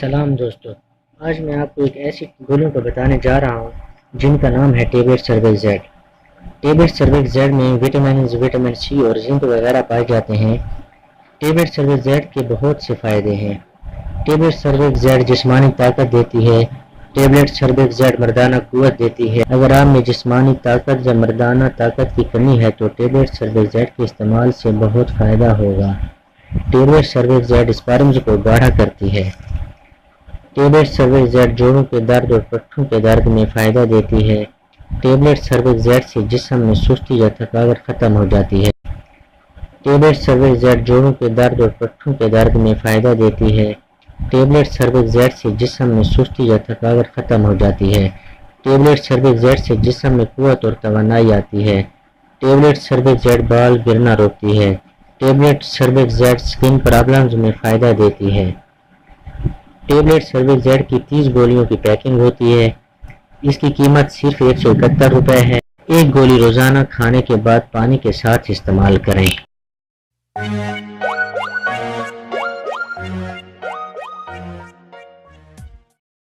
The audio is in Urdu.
سلام دوستو، آج میں آپ کو ایک ایسی گولیوں کو بتانے جا رہا ہوں جن کا نام ہے ٹیبلیٹ سرویکس زیڈ۔ ٹیبلیٹ سرویکس زیڈ میں وٹامن سی اور زنک وغیرہ پائے جاتے ہیں۔ ٹیبلیٹ سرویکس زیڈ کے بہت سے فائدے ہیں۔ ٹیبلیٹ سرویکس زیڈ جسمانی طاقت دیتی ہے۔ ٹیبلیٹ سرویکس زیڈ مردانہ قوت دیتی ہے۔ اگر آپ میں جسمانی طاقت یا مردانہ طاقت کی کمی ہے تو ٹیبلیٹ سرویکس زیڈ کے استعمال سے بہت فائدہ ہوگا۔ ٹیبلیٹ سرویکس زیڈ اسپرمز کو گاڑھا کرتی ہے۔ ٹیبلیٹ سرویکس زیڈ جوڑوں کے درد اور پٹھوں کے درد میں فائدہ دیتی ہے۔ ٹیبلیٹ سرویکس زیڈ سے جسم میں سستی یا تھکاوٹ ختم ہو جاتی ہے۔ ٹیبلیٹ سرویکس زیڈ جوڑوں کے درد اور پٹھوں کے درد میں فائدہ دیتی ہے۔ ٹیبلیٹ سرویکس زیڈ سے جسم میں سستی یا تھکاوٹ ختم ہو جاتی ہے۔ ٹیبلیٹ سرویکس زیڈ سے جسم میں قوت اور توانائی آتی ہے۔ ٹیبلیٹ سرویکس زیڈ بال گرنا روکتی ہے۔ ٹیبلیٹ سرویکس زیڈ سکن پرابلمز میں فائدہ دیتی ہے۔ ٹیبلیٹ سرویکس زیڈ کی 30 گولیوں کی پیکنگ ہوتی ہے۔ اس کی قیمت صرف 171 روپے ہے۔ ایک گولی روزانہ کھانے کے بعد پانی کے ساتھ استعمال کریں۔